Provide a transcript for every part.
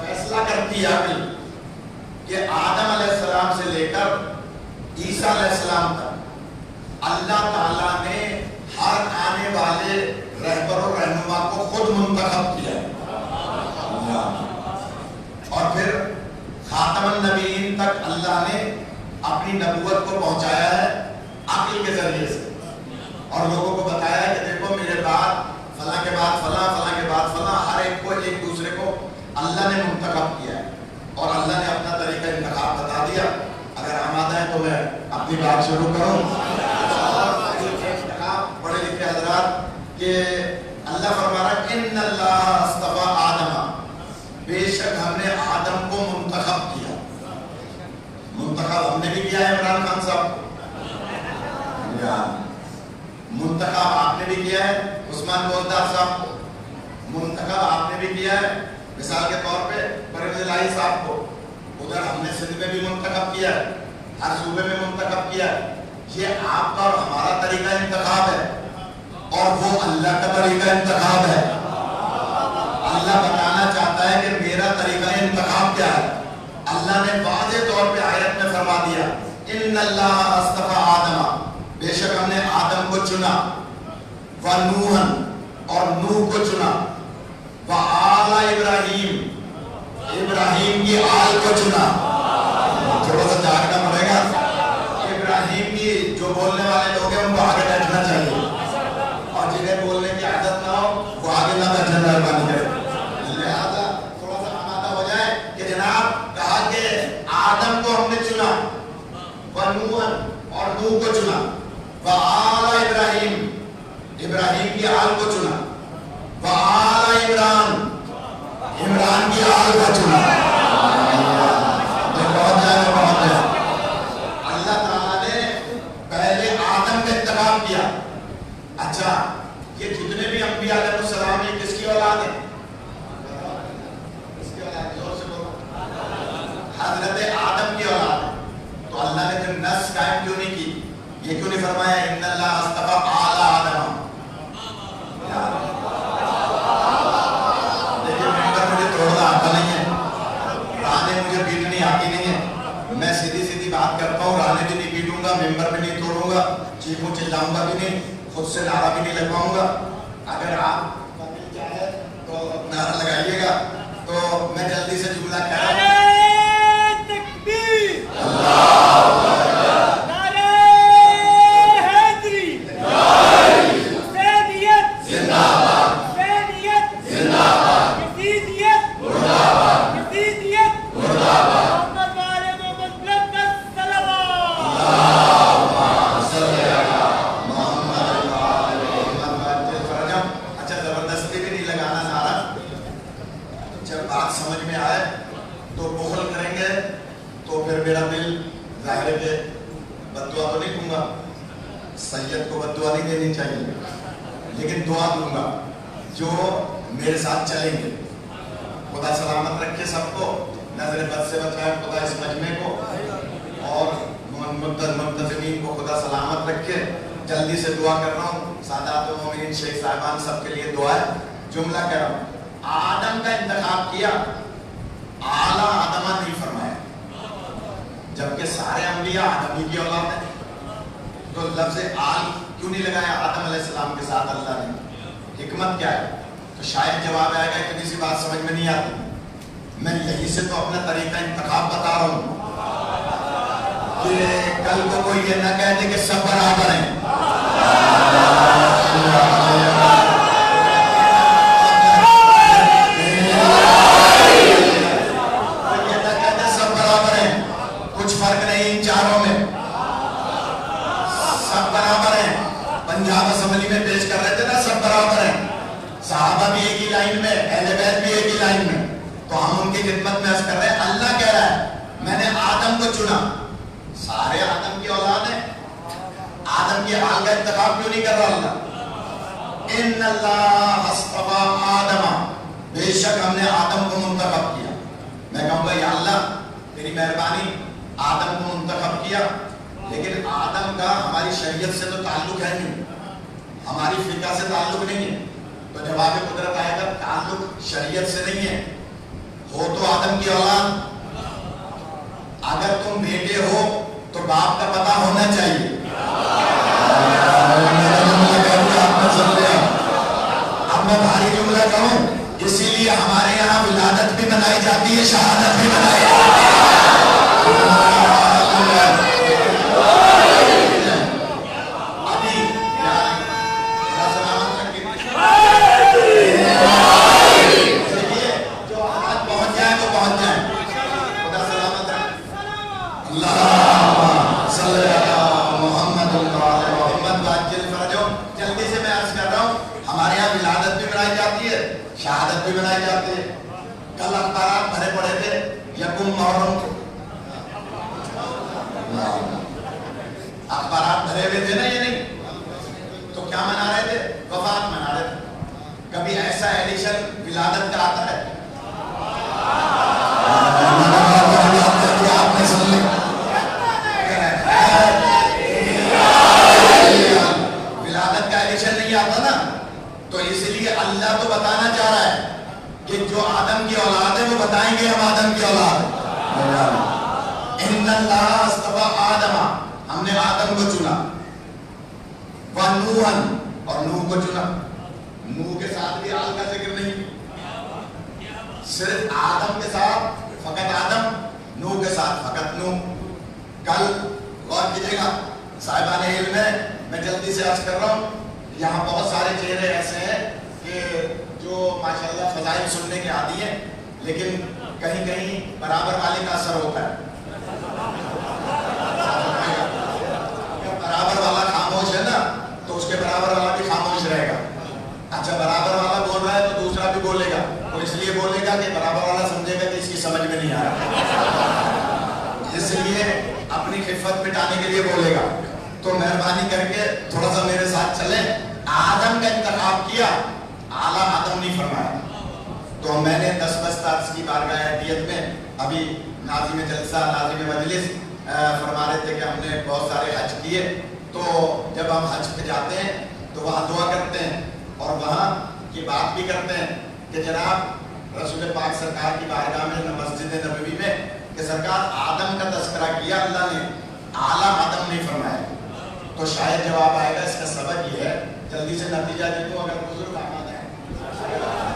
فیصلہ کی عقل کہ آدم علیہ السلام سے لے کر عیسیٰ علیہ السلام تک اللہ تعالیٰ نے ہر آنے والے رہبر و رہنما کو خود منتخب کیا اور پھر خاتم النبیین تک اللہ نے اپنی نبوت کو پہنچایا ہے عقل کے ذریعے سے اور لوگوں کو بتایا ہے کہ دیکھو میرے بعد فلاں کے بعد فلاں، فلاں کے بعد فلاں، ہر ایک کو ایک دوسرے کو اللہ نے منتخب کیا ہے اور اللہ نے اپنا طریقہ انتخاب بتا دیا۔ اگر آمادہ ہے تو میں اپنی بات شروع کروں۔ بڑے لکھے حضرات کہ اللہ فرما رہا ہے ان اللہ اصطفیٰ آدم، بے شک ہم نے آدم کو منتخب کیا۔ منتخب ہم نے بھی کیا ہے عمران خان صاحب، منتخب آپ نے بھی کیا ہے عثمان بولدار صاحب کو، منتخب آپ نے بھی کیا ہے مثال کے طور پہ پرویز الہی صاحب کو، ادھر ہم نے سندھ میں بھی منتخب کیا ہے، ہر صوبے میں منتخب کیا ہے۔ یہ آپ کا اور ہمارا طریقہ انتخاب ہے اور وہ اللہ کا طریقہ انتخاب ہے۔ اللہ بتانا چاہتا ہے کہ میرا طریقہ انتخاب کیا ہے۔ اللہ نے واضح طور پہ آیت میں فرما دیا ان اللہ اصطفیٰ آدم، بے شک ہم نے آدم کو چنا، ونوحًا اور نوح کو چنا، وآل ابراہیم، ابراہیم کی آل کو چنا۔ تھوڑا سا جاگنا پڑے گا، ابراہیم کی جو بولنے والے لوگ ہیں ان کو آگے بیٹھنا چاہیے اور جنہیں بولنے کی عادت نہ ہو وہ آگے نہ بیٹھنے مہربانی کرے، لہذا تھوڑا سا آمادہ ہو جائے کہ جناب کہا کہ آدم کو ہم نے چنا، ونوحًا اور نوح کو چنا، وآل ابراہیم، ابراہیم کی آل کو چنا، وآل عمران، عمران کی آل کو چنا۔ بہت جائے اللہ تعالیٰ نے پہلے آدم کا انتخاب کیا۔ اچھا یہ جتنے بھی انبیاء علیہ السلام ہیں کس کی اولاد ہیں؟ کس کی اولاد؟ زور سے بولو۔ حضرت آدم کی اولاد ہے۔ تو اللہ نے پھر نسل قائم کیوں نہیں کی؟ یہ کیوں نہیں فرمایا ان اللہ اصطفیٰ آل آدم؟ آتا نہیں ہے، رانے مجھے پیٹنی آتی نہیں ہے، میں سیدھی سیدھی بات کرتا ہوں، رانے بھی نہیں پیٹوں گا، ممبر بھی نہیں توڑوں گا، چیخوں چلاؤں گا بھی نہیں، خود سے نعرہ بھی نہیں لگواؤں گا۔ اگر آپ چاہے تو نعرہ لگائیے گا تو میں جلدی سے جملہ کہہ رہا ہوں۔ سید کو بد دعا نہیں دینی چاہیے لیکن دعا دوں گا جو میرے ساتھ چلیں گے۔ خدا سلامت رکھے سب کو، نظر بد سے بچائے خدا اس مجمع کو اور منتظمین کو خدا سلامت رکھے۔ جلدی سے دعا کر رہا ہوں، سادات و مومنین شیخ صاحبان سب کے لیے دعا ہے۔ جملہ کہہ رہا ہوں، آدم کا انتخاب کیا، اعلیٰ آدمہ نہیں فرمایا، جبکہ سارے انبیاء آدمی کی اولاد ہیں۔ تو لفظ آل کیوں نہیں لگایا آدم علیہ السلام کے ساتھ اللہ نے؟ حکمت کیا ہے؟ تو شاید جواب آئے گا اتنی سی بات سمجھ میں نہیں آتی، میں یہی سے تو اپنا طریقہ انتخاب بتا رہا ہوں کہ کل کو کوئی یہ نہ کہہ دے کہ سب برابر ہیں۔ یہ نہ کہہ دے سب برابر ہیں، کچھ فرق نہیں ان چاروں میں، سب برابر ہیں۔ پنجاب اسمبلی میں پیش کر رہے تھے نا سب برابر ہیں، صحابہ بھی ایک ہی لائن میں، اہل بیت بھی ایک ہی لائن میں، تو ہم ان کی خدمت میں عرض کر رہے ہیں اللہ کہہ رہا ہے میں نے آدم کو چنا، سارے آدم کی اولاد ہیں، آدم کی آل کا انتخاب کیوں نہیں کر رہا اللہ؟ ان اللہ اصطفیٰ آدم، بے شک ہم نے آدم کو منتخب کیا۔ میں کہوں گا یا اللہ تیری مہربانی، آدم کو منتخب کیا لیکن آدم کا ہماری شریعت سے تو تعلق ہے نہیں، ہماری فقہ سے تعلق نہیں ہے، تو جواب قدرت آئے گا تعلق شریعت سے نہیں ہے، ہو تو آدم کی اولاد. اگر تم بیٹے ہو تو باپ کا پتہ ہونا چاہیے. اب میں بھاری جملہ کہوں, اسی لیے ہمارے یہاں ولادت بھی منائی جاتی ہے, شہادت بھی منائی جاتی ہے. شہادت بھی بنائی جاتی ہے. کل اخبارات بھرے پڑے تھے یکم محرم, اخبارات بھرے ہوئے تھے نا, یہ نہیں تو کیا منا رہے تھے؟ وفات منا رہے تھے. کبھی ایسا ایڈیشن ولادت کا آتا ہے؟ آپ نے سن لی, ولادت کا ایڈیشن نہیں آتا نا, تو اس لیے اللہ تو بتانا چاہ رہا ہے کہ جو آدم کی اولاد ہے وہ بتائیں گے ہم آدم کی اولاد. ان اللہ اصطفى آدم, ہم نے آدم کو چنا, ونوحا, اور نوح کو چنا. نوح کے ساتھ بھی آل کا ذکر نہیں, صرف آدم کے ساتھ فقط آدم, نوح کے ساتھ فقط نوح. کل غور کیجیے گا صاحبان علم ہے, میں جلدی سے عرض کر رہا ہوں, یہاں بہت سارے چہرے ایسے ہیں کہ جو ماشاءاللہ فضائل سننے کے عادی ہیں, لیکن کہیں کہیں برابر والے کا اثر ہوتا ہے. برابر والا خاموش ہے نا تو اس کے برابر والا بھی خاموش رہے گا. اچھا برابر والا بول رہا ہے تو دوسرا بھی بولے گا, تو اس لیے بولے گا کہ برابر والا سمجھے گا کہ اس کی سمجھ میں نہیں آ رہا, اس لیے اپنی خفت مٹانے کے لیے بولے گا. تو مہربانی کر کے تھوڑا سا میرے ساتھ چلیں. آدم کا انتخاب کیا, اعلیٰ آدم نہیں فرمایا. تو میں نے 10 بستہ کی بارگاہ عدیت میں ابھی ناظم جلسہ, ناظم مجلس فرما رہے تھے کہ ہم نے بہت سارے حج کیے. تو جب ہم حج پہ جاتے ہیں تو وہاں دعا کرتے ہیں اور وہاں کی بات بھی کرتے ہیں کہ جناب رسول پاک سرکار کی بارگاہ میں مسجد نبوی میں کہ سرکار آدم کا تذکرہ کیا اللہ نے, اعلیٰ آدم نہیں فرمایا. تو شاید جواب آئے گا, اس کا سبب یہ ہے, جلدی سے نتیجہ دے دوں. اگر بزرگ آمادہ ہیں,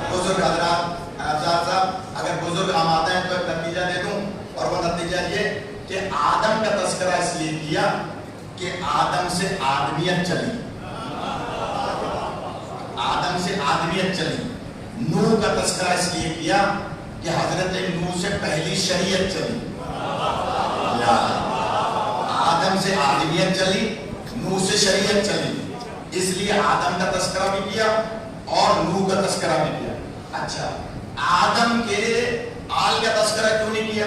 بزرگ حضرات افضال صاحب, اگر بزرگ آمادہ ہیں تو ایک نتیجہ دے دوں, اور وہ نتیجہ یہ کہ آدم کا تذکرہ اس لیے کیا کہ آدم سے آدمیت چلی, آدم سے آدمیت چلی. نوح کا تذکرہ اس لیے کیا کہ حضرت نوح سے پہلی شریعت چلی. آدم سے آدمیت چلی, نوح سے شریعت چلی, اس لیے آدم کا تذکرہ بھی کیا اور نوح کا تذکرہ بھی کیا. اچھا آدم کے آل کا تذکرہ کیوں نہیں کیا,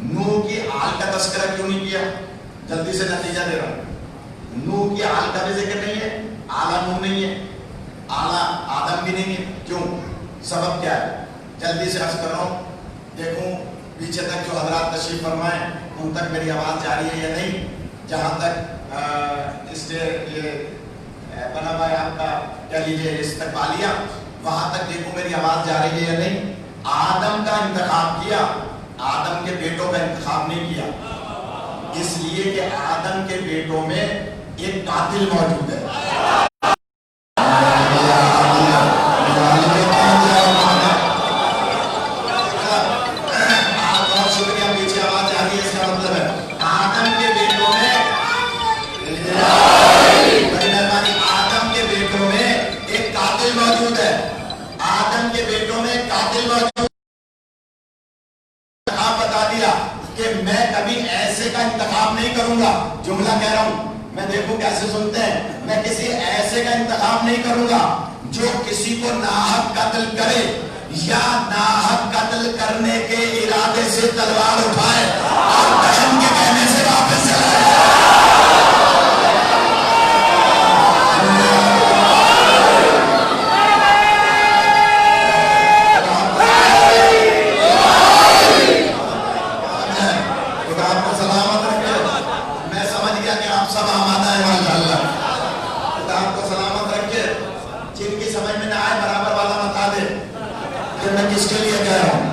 نوح کی آل کا تذکرہ کیوں نہیں کیا؟ جلدی سے نتیجہ دے رہا ہوں. نوح کی آل کا بھی ذکر نہیں ہے, اعلیٰ نوح نہیں ہے, اعلیٰ آدم بھی نہیں ہے. کیوں؟ سبب کیا ہے؟ جلدی سے عرض کر رہا ہوں. دیکھوں پیچھے تک جو حضرات تشریف فرمائیں ان تک میری آواز جا رہی ہے یا نہیں. جہاں تک اس سے یہ بنا ہوا ہے آپ کا کیا لیجیے استقبالیہ, وہاں تک دیکھوں میری آواز جا رہی ہے یا نہیں. آدم کا انتخاب کیا, آدم کے بیٹوں کا انتخاب نہیں کیا, اس لیے کہ آدم کے بیٹوں میں ایک قاتل موجود ہے. جملہ کہہ رہا ہوں, میں دیکھوں کیسے سنتے ہیں. میں کسی ایسے کا انتخاب نہیں کروں گا جو کسی کو ناحق قتل کرے یا ناحق قتل کرنے کے ارادے سے تلوار اٹھائے اور دشمن کے کہنے سے واپس چلا جائے. کس کے لیے کہہ رہا ہوں؟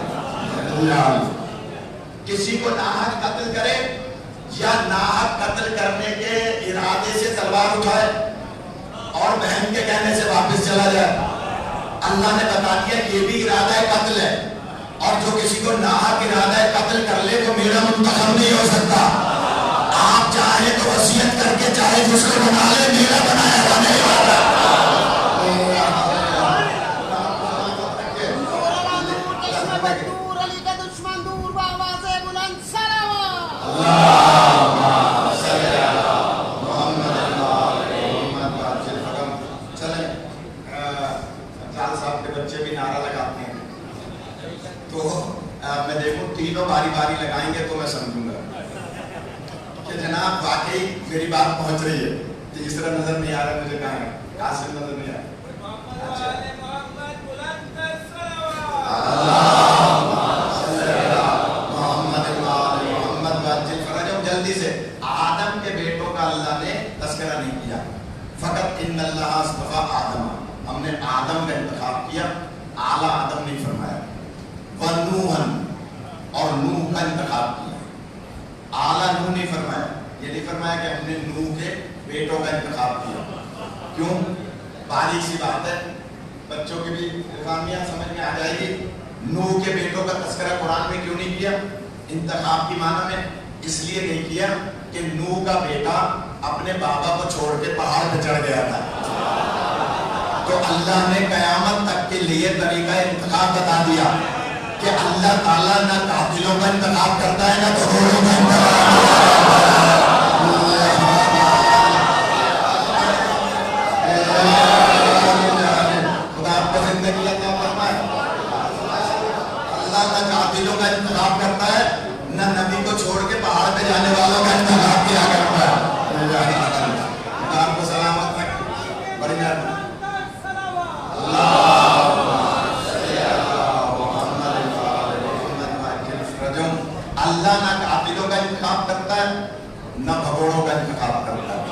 کسی کو ناحق قتل کرے یا ناحق قتل کرنے کے ارادے سے تلوار اٹھائے اور بہن کے کہنے سے واپس چلا جائے، اللہ نے بتا دیا یہ بھی ارادہ قتل ہے، اور جو کسی کو ناحق ارادہ قتل کر لے وہ میرا منتخب نہیں ہو سکتا۔ آپ چاہے تو وصیت کر کے چاہے جس کو بنا لے، میرا بنایا ہوا نہیں ہوگا۔ میں دیکھوں تینوں باری باری لگائیں گے تو میں سمجھوں گا کہ جناب واقعی میری بات پہنچ رہی ہے۔ تیسرا نظر نہیں آ رہا مجھے، کہاں ہے قاسم نظر نہیں آ رہا۔ جلدی سے آدم کے بیٹوں کا اللہ نے تذکرہ نہیں کیا، فقط ان اللہ اصطفیٰ آدم، ہم نے آدم کا انتخاب کیا، اعلیٰ آدم نہیں فرمایا، ونوحن اور نوح کا انتخاب کیا، اعلیٰ نوح نہیں فرمایا۔ یہ نہیں فرمایا کہ ہم نے نوح کے بیٹوں کا انتخاب کیا۔ کیوں؟ باریک سی بات ہے، بچوں کی بھی الفامیہ سمجھ میں آ جائے گی۔ نوح کے بیٹوں کا تذکرہ قرآن میں کیوں نہیں کیا انتخاب کی معنی میں؟ اس لیے نہیں کیا کہ نوح کا بیٹا اپنے بابا کو چھوڑ کے پہاڑ پہ چڑھ گیا تھا، تو اللہ نے قیامت تک کے لیے طریقہ انتخاب بتا دیا کہ اللہ تعالیٰ نہ قاتلوں کا انتخاب کرتا ہے نہ غروروں کا انتخاب خدا آپ کو زندگی عطا فرمائے۔ اللہ نہ قاتلوں کا انتخاب کرتا ہے نہ نبی کو چھوڑ کے پہاڑ پہ جانے والوں کا انتخاب کیا کرتا ہے۔ خدا آپ کو سلامت رکھے، بڑی مہربانی۔ اللہ نہ قاتلوں کا انتخاب کرتا ہے نہ بھگوڑوں کا انتخاب کرتا ہے۔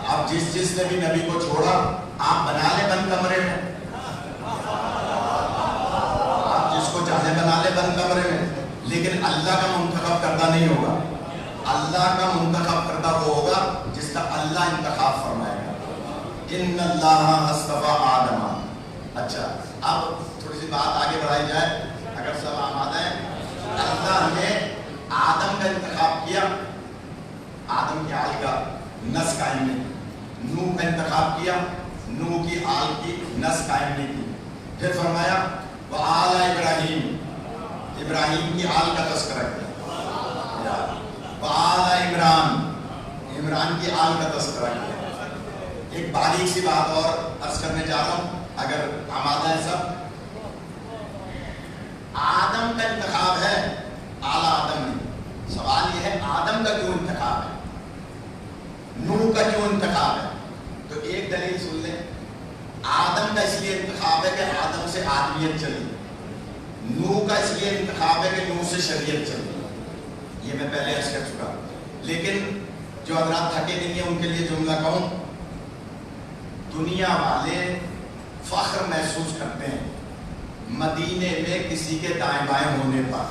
اب جس نے بھی نبی کو چھوڑا، آپ بنا لے بند کمرے میں، آپ جس کو چاہے بنا لے بند کمرے میں، لیکن اللہ کا منتخب کردہ نہیں ہوگا۔ اللہ کا منتخب کردہ وہ ہوگا جس کا اللہ انتخاب فرمائے گا۔ ان اللہ اصطفیٰ آدم۔ اچھا، اب تھوڑی سی بات آگے بڑھائی جائے، اگر سب آمادہ ہیں۔ اللہ نے آدم کا انتخاب کیا، آدم کی آل کا نسل قائم نہیں، نوح کا انتخاب کیا، نوح کی آل کی نسل قائم نہیں کی۔ پھر فرمایا وآل ابراہیم، ابراہیم کی آل کا تذکرہ کیا، وآل عمران، عمران کی آل کا تذکرہ کیا۔ ایک باریک سی بات اور عرض کرنے جا رہا ہوں، اگر آمادہ ہے سب۔ آدم کا انتخاب ہے، اعلیٰ آدم نہیں۔ سوال یہ ہے آدم کا کیوں انتخاب ہے، نوح کا کیوں انتخاب ہے؟ تو ایک دلیل سن لیں۔ آدم کا اس لیے انتخاب ہے کہ آدم سے آدمیت چلی، نوح کا اس لیے انتخاب ہے کہ نوح سے شریعت چلی۔ یہ میں پہلے عرض کر چکا، لیکن جو حضرات تھکے نہیں ہیں ان کے لیے جملہ کہوں۔ دنیا والے فخر محسوس کرتے ہیں مدینے میں کسی کے دائیں بائیں ہونے پر۔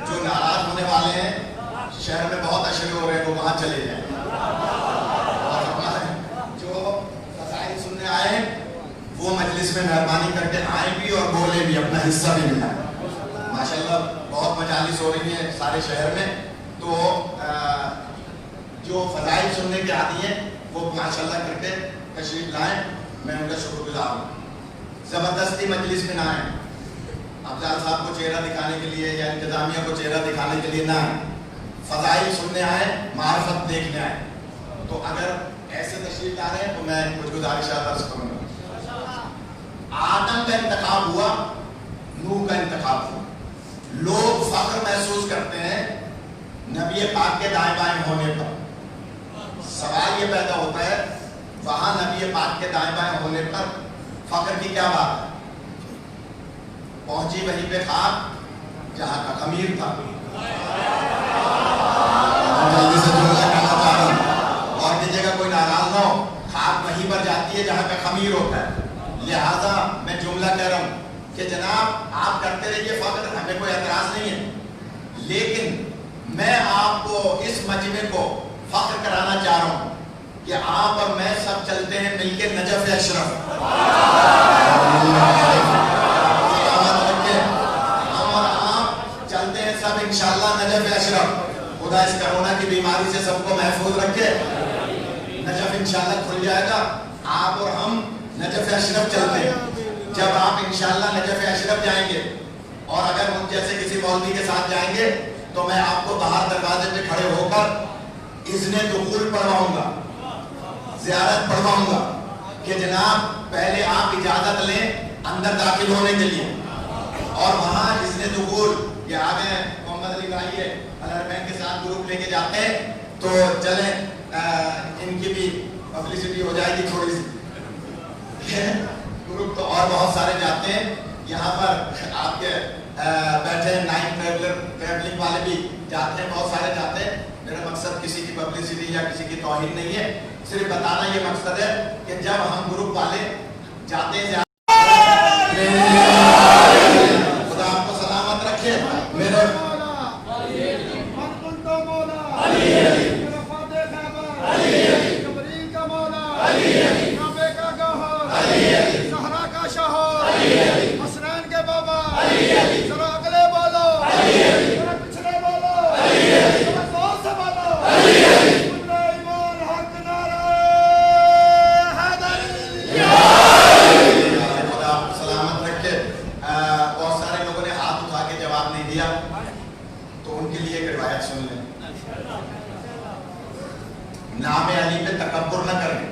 جو ناراض ہونے والے ہیں، شہر میں بہت اشرے ہو رہے ہیں، وہ وہاں چلے جائیں۔ جو فضائل سننے آئے وہ مجلس میں مہربانی کر کے آئیں بھی اور بولے بھی، اپنا حصہ بھی ملائیں۔ ماشاءاللہ بہت مجالس ہو رہی ہیں سارے شہر میں، تو جو فضائل سننے کے عادی ہیں وہ ماشاءاللہ کر کے تشریف لائیں، میں ان کا شکر گزار ہوں۔ زبردستی مجلس میں نہ آئیں، افضال صاحب کو چہرہ دکھانے کے لیے یا انتظامیہ کو چہرہ دکھانے کے لیے نہ آئیں، فضائل سننے آئیں، معرفت دیکھنے آئیں۔ تو اگر ایسے تشریف لا رہے ہیں تو میں کچھ گزارشات عرض کروں گا۔ آدم کا انتخاب ہوا، نوح کا انتخاب ہوا۔ لوگ فخر محسوس کرتے ہیں نبی پاک کے دائیں بائیں ہونے پر۔ سوال یہ پیدا ہوتا ہے وہاں نبی پاک کے دائیں بائیں ہونے پر فخر کی کیا بات ہے؟ پہنچی وہیں پہ خاک جہاں کا خمیر تھا۔ جلدی سے جملہ کہنا چاہ رہا ہوں اور کی جگہ کوئی ناراض نہ ہو، خاک وہیں پر جاتی ہے جہاں کا خمیر ہوتا ہے. لہذا میں جملہ کہہ رہا ہوں کہ جناب آپ کرتے رہیے فخر, ہمیں کوئی اعتراض نہیں ہے, لیکن میں آپ کو اس مجمع کو فخر کرانا چاہ رہا ہوں کہ آپ اور میں سب چلتے ہیں مل کے نجف اشرف. ہم اور آپ چلتے ہیں سب انشاءاللہ نجف اشرف. خدا اس کرونا کی بیماری سے سب کو محفوظ رکھے. نجف انشاءاللہ کھل جائے گا. آپ اور ہم نجف اشرف چلتے ہیں. جب آپ انشاءاللہ نجف اشرف جائیں گے اور اگر مجھ جیسے کسی مولوی کے ساتھ جائیں گے تو میں آپ کو باہر دروازے پہ کھڑے ہو کر اذن دخول پڑھواؤں گا, زیارت پڑھواؤں گا کہ جناب پہلے آپ اجازت لیں اندر داخل ہونے کے لیے, اور وہاں اذن دخول یہ آگے محمد علی بھائی ہے الرحمن کے ساتھ گروپ لے کے جاتے ہیں, تو چلیں ان کی بھی پبلسٹی ہو جائے گی تھوڑی سی. گروپ تو اور بہت سارے جاتے ہیں, یہاں پر آپ کے بیٹھے نائٹ ٹریولنگ والے بھی جاتے ہیں, بہت سارے جاتے ہیں. میرا مقصد کسی کی پبلسٹی یا کسی کی توہین نہیں ہے, صرف بتانا یہ مقصد ہے کہ جب ہم گروپ والے جاتے ہیں خدا آپ کو سلامت رکھے. میرے نام علی پہ تکبر نہ کریں.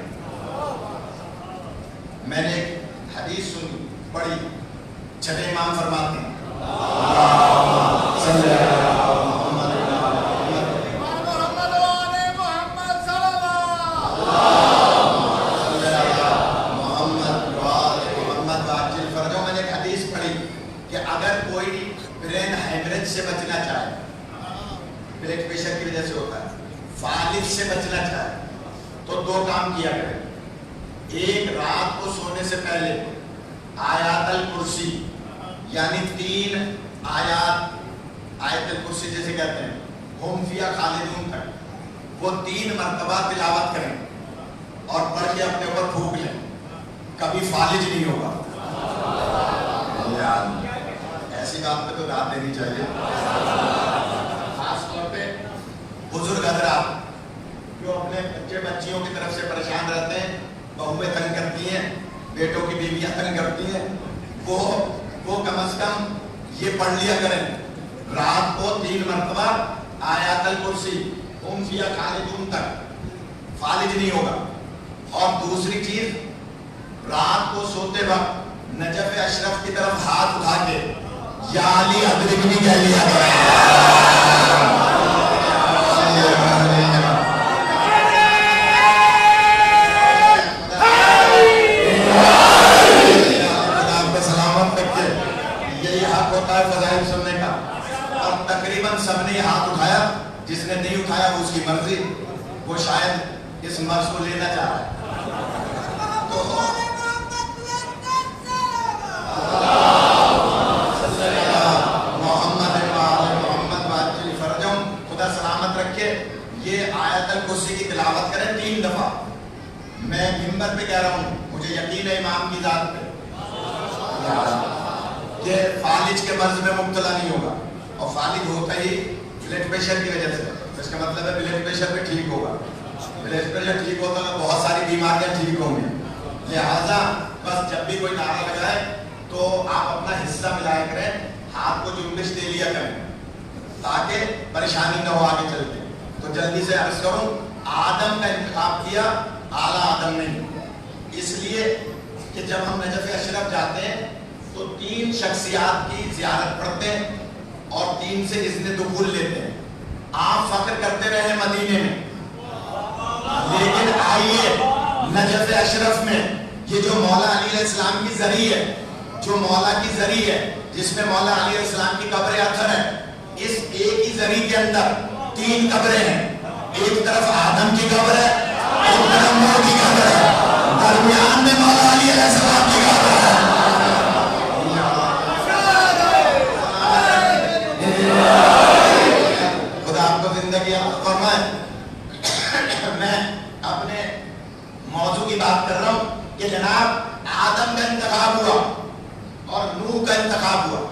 میں نے ایک حدیث سنی بڑی, چھٹے امام فرماتے ہیں میں نے ایک حدیث پڑھی کہ اگر کوئی برین ہیمریج سے بچنا چاہے, بلڈ پریشر کی وجہ سے ہوتا ہے, فالج سے بچنا چاہے تو دو کام کیا کرے. ایک, رات کو سونے سے پہلے آیات الکرسی یعنی 3 آیات, آیت الکرسی جیسے کہتے ہیں ہم فیہا خالدون تک, وہ 3 مرتبہ تلاوت کریں اور پڑھ کے اپنے اوپر پھونک لیں, کبھی فالج نہیں ہوگا. ایسی بات پہ تو داد دینی چاہیے. خاص طور پہ بزرگ حضرات جو اپنے بچے بچیوں کی طرف سے پریشان رہتے ہیں, بہویں تنگ کرتی ہیں, بیٹوں کی بیویاں تنگ کرتی ہیں, وہ کم از کم یہ پڑھ لیا کریں رات کو 3 مرتبہ آیات الکرسی ہم فیہا خالدون تک, فالج نہیں ہوگا. اور دوسری چیز, رات کو سوتے وقت نجف اشرف کی طرف ہاتھ اٹھا کے یا علی ادرکنی کہہ لیا سننے کا. اور تقریباً سب نے ہاتھ اٹھایا, جس نے نہیں اٹھایا وہ اس کی مرضی, وہ شاید اس مرض کو لینا چاہ رہا ہے. محمد فرجم, خدا سلامت رکھے. یہ آیت الکرسی کی تلاوت کریں 3 دفعہ. میں منبر پہ کہہ رہا ہوں, مجھے یقین ہے امام کی ذات پہ کہ فالج کے مرض میں مبتلا نہیں ہوگا. اور فالج ہوتا ہی بلڈ پریشر کی وجہ سے, اس کا مطلب ہے بلڈ پریشر بھی ٹھیک ہوگا. بلڈ پریشر ٹھیک ہوتا ہے بہت ساری بیماریاں ٹھیک ہوں گی. لہٰذا بس جب بھی کوئی نعرہ لگائے تو آپ اپنا حصہ ملایا کریں, ہاتھ کو جنبش دے لیا کریں تاکہ پریشانی نہ ہو آگے چلتے. تو جلدی سے عرض کروں, آدم کا انتخاب کیا, اعلیٰ آدم نہیں. اس لیے کہ جب ہم نجف اشرف جاتے ہیں تو 3 شخصیات کی زیارت پڑھتے ہیں اور 3 سے اذن دخول لیتے ہیں. آپ فخر کرتے رہے مدینے میں, لیکن آئیے نجف اشرف میں یہ جو مولا علی علیہ السلام کی زری ہے, جو مولا کی زری ہے جس میں مولا علی علیہ السلام کی قبر اثر ہے, اس ایک ہی زری کے اندر 3 قبریں ہیں. ایک طرف آدم کی قبر ہے, ایک طرف نوح کی قبر ہے. کہ جناب آدم کا انتخاب ہوا اور نوح کا انتخاب ہوا،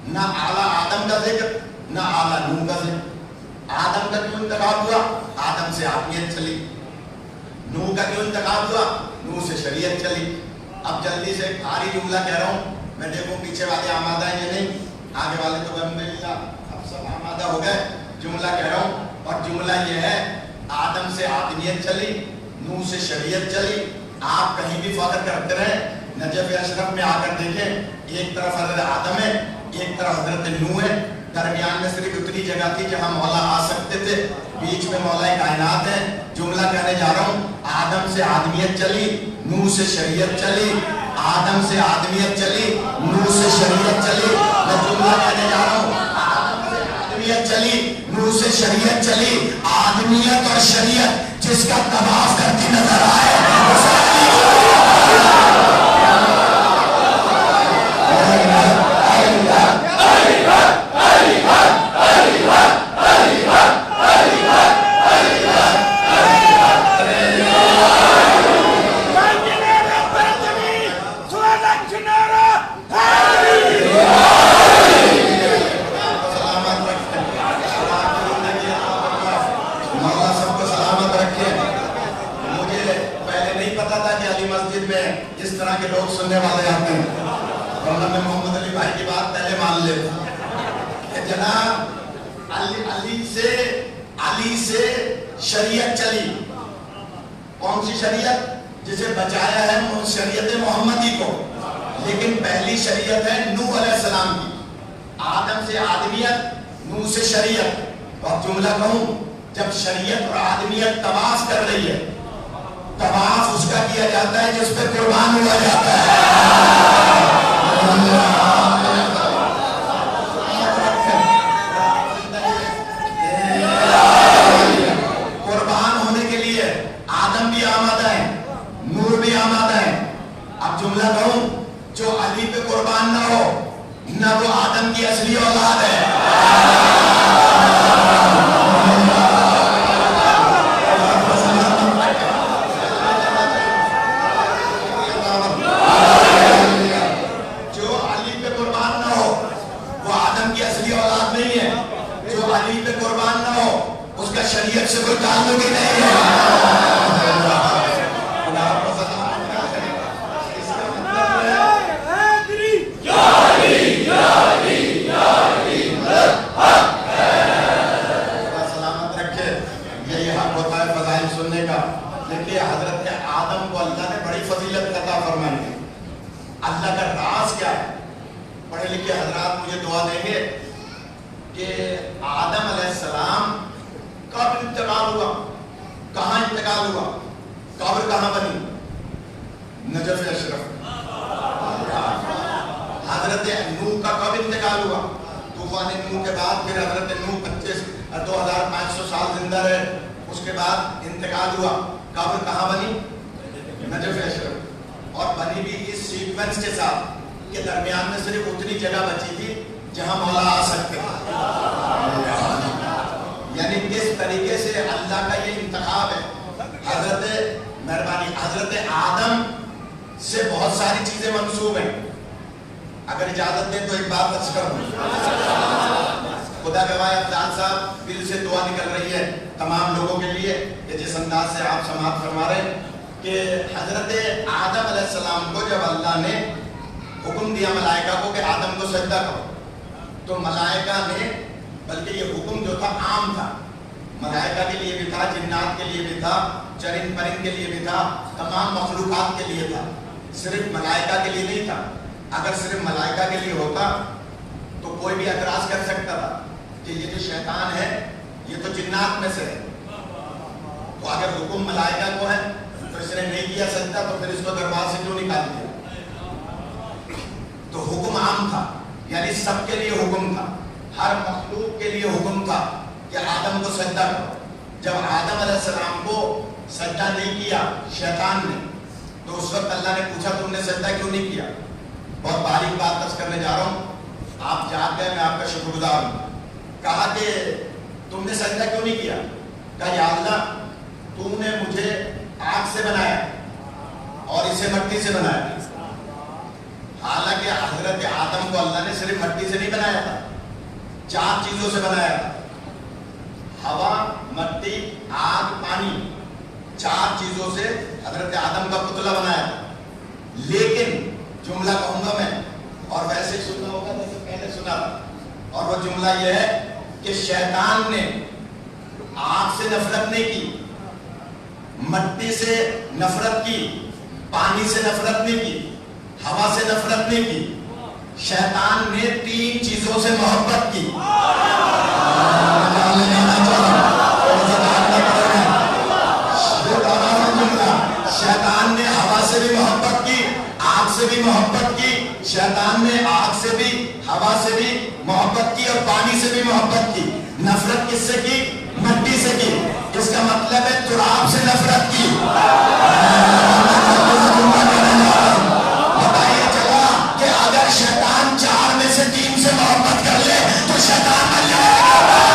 نہ اعلیٰ آدم کا ذکر نہ اعلیٰ نوح کا ذکر۔ آدم کا کیوں انتخاب ہوا؟ آدم سے آدمیت چلی۔ نوح کا کیوں انتخاب ہوا؟ نوح سے شریعت چلی۔ اب جلدی سے بھاری جملہ کہہ رہا ہوں، میں دیکھوں پیچھے والے آمادہ ہیں یا نہیں، آگے والے تو الحمدللہ اب سب آمادہ ہو گئے۔ جملہ کہہ رہا ہوں اور جملہ یہ ہے، آدم سے آدمیت چلی، نوح سے شریعت چلی۔ آپ کہیں بھی فخر کرتے رہیں، نجف اشرف میں آ کر دیکھیں، ایک طرف حضرت آدم ہے، ایک طرف حضرت نوح ہے، درمیان میں صرف اتنی جگہ تھی جہاں مولا آ سکتے تھے، بیچ میں مولا کائنات ہے۔ جملہ کہنے جا رہا ہوں، آدم سے آدمیت چلی، نوح سے شریعت چلی۔ آدم سے آدمیت چلی، نوح سے شریعت چلی۔ میں جملہ کہنے جا رہا ہوں، آدم سے آدمیت چلی، نوح سے شریعت چلی۔ آدمیت اور شریعت جس کا طواف کرتی نظر آئے سننے والے آتے ہیں، ورنہ میں محمد علی بھائی کی بات پہلے مان لے کہ جناب علی سے شریعت چلی۔ کون سی شریعت؟ جسے بچایا ہے شریعت محمدی کو، لیکن پہلی شریعت ہے نوح علیہ السلام کی۔ آدم سے آدمیت، نوح سے شریعت۔ اور جملہ کہوں، جب شریعت اور آدمیت طواف کر رہی ہے، طواف اس کا کیا جاتا ہے جس پہ قربان ہوا جاتا ہے۔ قربان ہونے کے لیے آدم بھی آمادہ ہے، نوح بھی آمادہ ہے۔ اب جملہ کہوں، جو علی پہ قربان نہ ہو، نہ وہ آدم کی اصلی اولاد ہے۔ شریعت سے کوئی تعلق ہی نہیں ہے۔ سلامت رکھے، یہی حق ہوتا ہے فضائل سننے کا۔ دیکھیے حضرت آدم کو اللہ نے بڑی فضیلت عطا فرمائی ہے۔ اللہ کا راز کیا ہے؟ پڑھے لکھے حضرات مجھے دعا دیں گے کہ آدم علیہ السلام کب انتقال ہوا، کہاں انتقال ہوا، قبر کہاں بنی؟ Najaf Ashraf. حضرت نوح کا کب انتقال ہوا؟ طوفان نوح کے بعد پھر حضرت نوح 2500 سال زندہ رہے، اس کے بعد انتقال ہوا۔ قبر کہاں بنی؟ Najaf Ashraf. اور بنی بھی اس سیکوینس کے ساتھ کہ درمیان میں صرف اتنی جگہ بچی تھی جہاں مولا آ سکتے تھے۔ یعنی کس طریقے سے اللہ کا یہ انتخاب ہے۔ حضرت مہربانی حضرت آدم سے بہت ساری چیزیں منسوب ہیں۔ اگر اجازت دیں تو ایک بات عرض کروں، خدا گواہ افضال صاحب دل سے دعا نکل رہی ہے تمام لوگوں کے لیے کہ جس انداز سے آپ سماعت فرما رہے ہیں کہ حضرت آدم علیہ السلام کو جب اللہ نے حکم دیا ملائکہ کو کہ آدم کو سجدہ کرو، تو ملائکہ نے، بلکہ یہ حکم جو تھا عام تھا، ملائکہ کے لیے بھی تھا، جنات کے لیے بھی تھا، چرند پرند کے لیے بھی تھا، تمام مخلوقات کے لیے تھا، صرف ملائکہ کے لیے نہیں تھا۔ اگر صرف ملائکہ کے لیے ہوتا تو کوئی بھی اعتراض کر سکتا تھا کہ یہ جو شیطان ہے یہ تو جنات میں سے ہے، تو اگر حکم ملائکہ کو ہے تو اس نے نہیں کیا سجدہ تو پھر اس کو دربار سے کیوں نکال دیا؟ تو حکم عام تھا، یعنی سب کے لیے حکم تھا، ہر مخلوق کے لیے حکم تھا کہ آدم کو سجدہ کرو۔ جب آدم علیہ السلام کو سجدہ نہیں کیا شیطان نے، تو اس وقت اللہ نے پوچھا تم نے سجدہ کیوں نہیں کیا؟ بہت باریک بات عرض کرنے جا رہا ہوں، آپ جاگ گئے، میں آپ کا شکر گزار ہوں۔ کہا کہ تم نے سجدہ کیوں نہیں کیا؟ کہا یا اللہ تو نے مجھے آگ سے بنایا، اور اسے مٹی سے بنایا. حالانکہ حضرت آدم کو اللہ نے صرف مٹی سے نہیں بنایا تھا, 4 چیزوں سے بنایا تھا. ہوا, مٹی, آگ, پانی, 4 چیزوں سے حضرت آدم کا پتلا بنایا تھا. لیکن جملہ کہوں گا میں, اور ویسے سننا ہوگا جیسے پہلے سنا تھا, اور وہ جملہ یہ ہے کہ شیطان نے آگ سے نفرت نہیں کی, مٹی سے نفرت کی, پانی سے نفرت نہیں کی, ہوا سے نفرت نہیں کی. شیطان نے 3 چیزوں سے محبت کی. شیطان نے ہوا سے بھی محبت کی, آگ سے بھی محبت کی. شیطان نے آگ سے بھی, ہوا سے بھی محبت کی, اور پانی سے بھی محبت کی. نفرت کس سے کی؟ مٹی سے کی. اس کا مطلب ہے تراب سے نفرت کی. بتائیے چلا کہ اگر شیطان 4 میں سے 3 سے محبت کر لے تو شیطان بن جائے گا.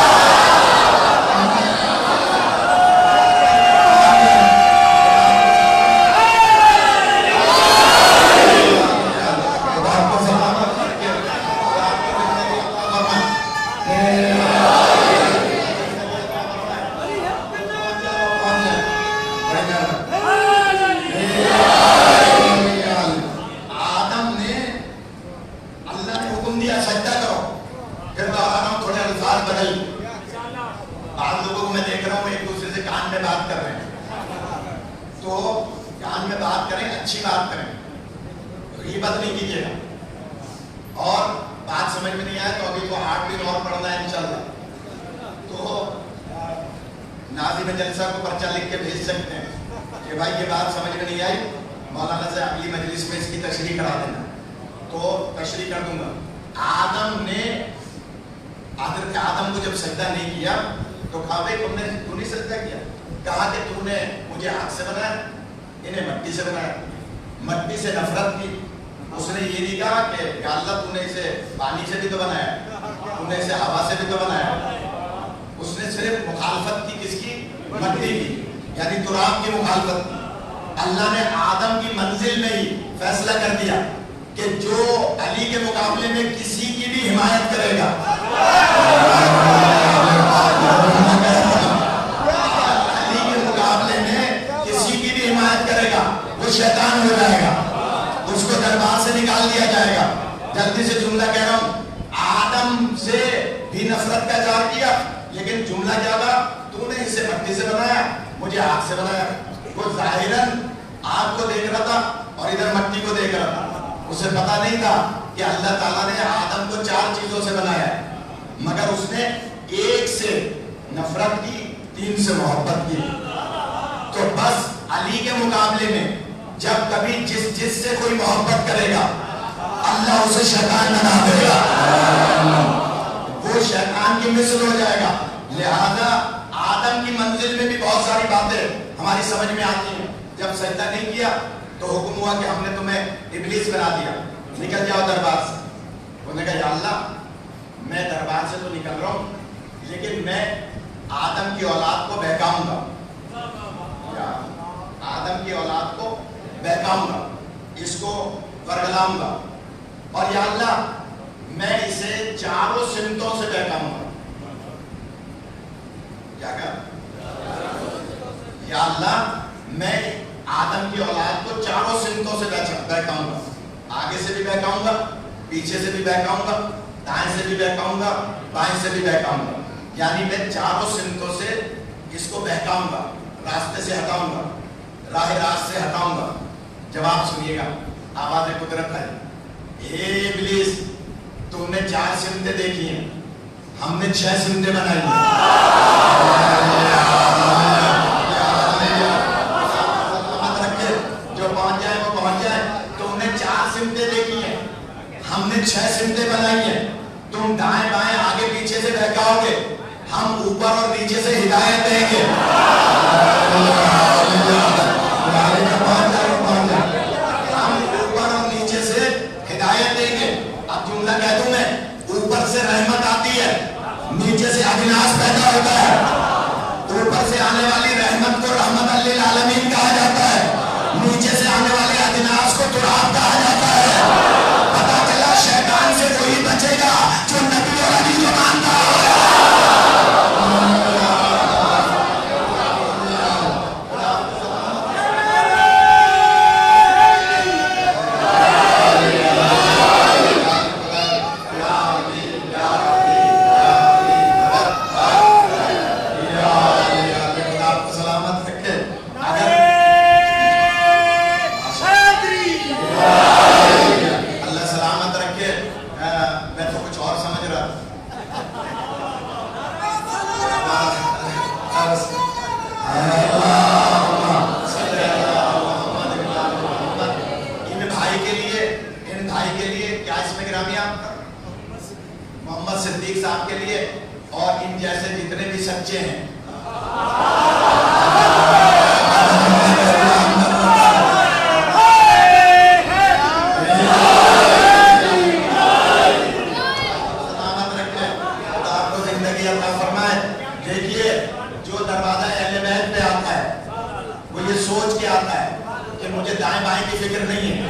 اللہ نے آدم کی منزل میں ہی فیصلہ کر دیا کہ جو علی کے مقابلے میں کسی کی بھی حمایت کرے گا, علی کے مقابلے میں کسی کی بھی حمایت کرے گا وہ شیطان ہو جائے گا, اس کو دربار سے نکال دیا جائے گا. جلدی سے جملہ کہہ رہا ہوں, آدم سے بھی نفرت کا اظہار کیا, لیکن جملہ کیا تھا؟ تو نے اسے مٹی سے بنایا, مجھے آگ سے بنایا. وہ ظاہراً آگ کو دیکھ رہا تھا اور ادھر مٹی کو دیکھ رہا تھا. اسے پتا نہیں تھا کہ اللہ تعالیٰ نے آدم کو 4 چیزوں سے بنایا ہے, مگر اس نے 1 سے نفرت کی, 3 سے محبت کی. تو بس علی کے مقابلے میں جب کبھی جس سے کوئی محبت کرے گا اللہ اسے شیطان بنا دے گا, وہ شیطان کی مثل ہو جائے گا. لہذا آدم کی منزل میں بھی بہت ساری باتیں ہماری سمجھ میں آتی ہیں. جب سجدہ نہیں کیا تو حکم ہوا کہ ہم نے تمہیں ابلیس بنا دیا, نکل جاؤ دربار سے. انہوں نے کہا یا اللہ میں دربار سے تو نکل رہا ہوں, لیکن میں آدم کی اولاد کو بہکاؤں گا, آدم کی اولاد کو بہکاؤں گا, اس کو ورگلاؤں گا, اور یا اللہ میں اسے 4 سمتوں سے بہکاؤں گا. کیا کہا؟ یا اللہ میں آدم کی اولاد کو 4 سمتوں سے بہکاؤں گا. آگے سے بھی بہکاؤں گا, پیچھے سے بھی بہکاؤں گا, دائیں سے بھی بہکاؤں گا, بائیں سے بھی بہکاؤں گا. یعنی میں 4 سمتوں سے اس کو بہکاؤں گا, راستے سے ہٹاؤں گا, راہ راست سے ہٹاؤں گا. جواب سنیے گا, آواز قدرت ہے. اے ابلیس تم نے 4 سمتیں دیکھی ہیں, ہم نے 6 سمتیں بنائی ہیں. جو پہنچ جائے وہ پہنچ جائے. تم نے 4 سمتیں دیکھی ہیں, ہم نے 6 سمتیں بنائی ہیں. تم دائیں بائیں آگے پیچھے سے بہکاؤ گے, ہم اوپر اور نیچے سے ہدایت دیں گے. ہم اوپر اور نیچے سے ہدایت دیں گے. اب جملہ کہہ دوں میں, اوپر سے رحمت آتی ہے, نیچے سے اجناس پیدا ہوتا ہے. اوپر سے آنے والی رحمت کو رحمت للعالمین کہا جاتا ہے, نیچے سے آنے والی بھائی کے لیے، ان بھائی کے لیے، کیا اس میں گرامی آپ کا محمد صدیق صاحب کے لیے اور ان جیسے جتنے بھی سچے ہیں سلامت رکھیں، خدا آپ کو زندگی عطا فرمائے۔ دیکھیے جو دروازہ اہل بیت پہ آتا ہے وہ یہ سوچ کے آتا ہے کہ مجھے دائیں بائیں کی فکر نہیں ہے،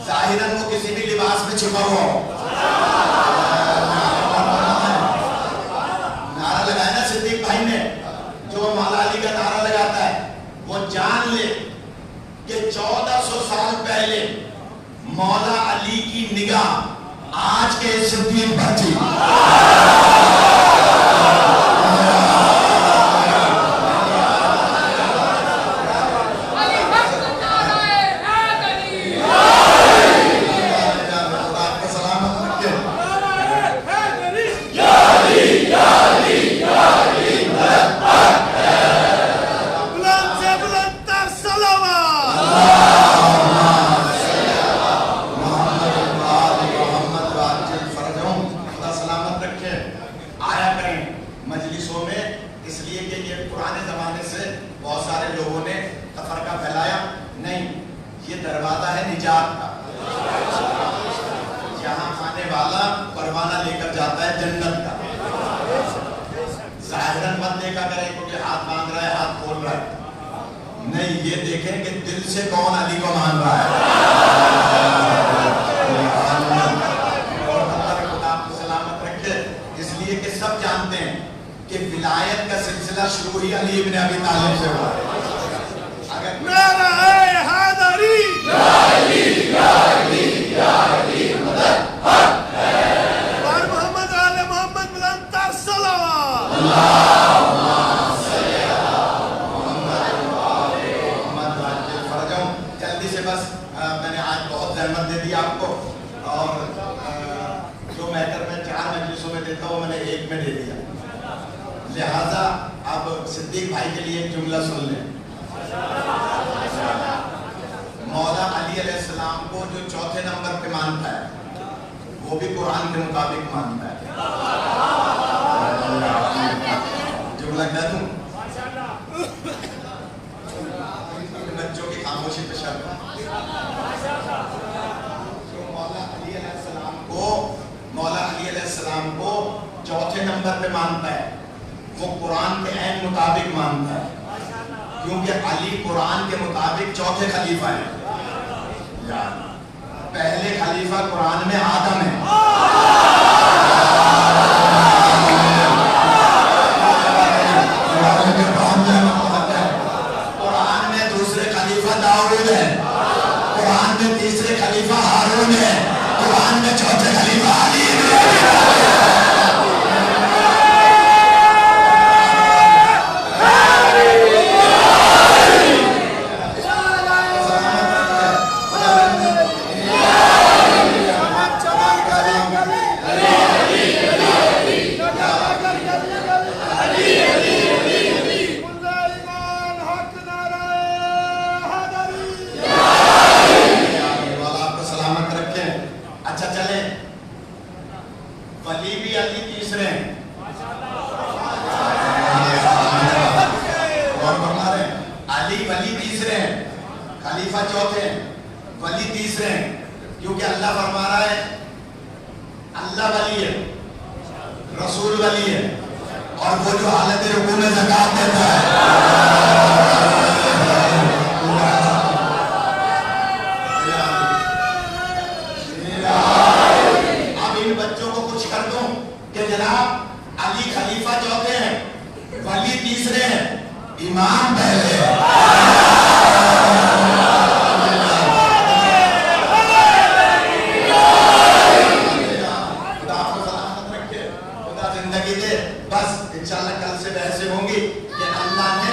ظاہراً وہ کسی بھی لباس میں چھپا ہوا ہو۔ نعرہ لگایا نا صدیق بھائی نے، جو مولا علی کا نعرہ لگاتا ہے وہ جان لے کہ 1400 سال پہلے مولا علی کی نگاہ آج کے صدیق پر تھی۔ مجلسوں میں اس لیے کہ یہ پرانے زمانے سے بہت سارے لوگوں نے تفرقہ پھیلایا، نہیں، یہ دروازہ ہے نجات کا، یہاں آنے والا پروانہ لے کر جاتا ہے جنت کا۔ ظاہراً مت دیکھا کرے کیونکہ ہاتھ باندھ رہا ہے، ہاتھ کھول رہا ہے، نہیں، یہ دیکھیں کہ دل سے کون علی کو مان رہا ہے۔ خدا آپ کو سلامت رکھے، اس لیے کہ سب جانتے ہیں کہ ولایت کا سلسلہ شروع ہی علی ابن ابی طالب سے ہوا ہے۔ نعرہ حیدری، یا علی یا علی یا علی مدد حق ہے، اور محمد آل محمد بلند تر صلوات، اللہم صلی علی محمد محمد واجب فرجوں۔ جلدی سے بس میں نے آج بہت زحمت دے دی آپ کو، اور جو میٹر میں 4 مجلسوں میں دیتا ہوں میں نے 1 میں دے دیا، لہذا اب صدیق بھائی کے لیے ایک جملہ سن لیں۔ مولا علی علیہ السلام کو جو 4تھے نمبر پہ مانتا ہے وہ بھی قرآن کے مطابق مانتا ہے۔ جملہ کہہ دوں، بچوں کی خاموشی پہ شرط ہے۔ مولا علی علیہ السلام کو 4تھے نمبر پہ مانتا ہے، وہ قرآن کے عین مطابق مانتا ہے، کیونکہ علی قرآن کے مطابق 4تھے خلیفہ ہیں۔ پہلے خلیفہ قرآن میں آدم ہے، قرآن میں دوسرے خلیفہ داؤد ہے، قرآن میں تیسرے خلیفہ ہارون ہے، قرآن میں 4تھے خلیفہ علی ہے۔ ولی بھی علی تیسرے ہیں، اور فرما رہے ہیں علی ولی تیسرے ہیں، خلیفہ 4تھے ہیں، ولی تیسرے ہیں، کیونکہ اللہ فرما رہا ہے اللہ ولی ہے، رسول ولی ہے، اور وہ جو حالت رکوع میں زکوٰۃ دیتا ہے۔ جناب علی خلیفہ 4تھے ہیں، ولی تیسرے ہیں، امام پہلے ہیں۔ خدا آپ کو سلامت رکھے، خدا زندگی دے۔ بس انشاءاللہ کل سے بحثیں ہوں گی کہ اللہ نے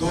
2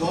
2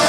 2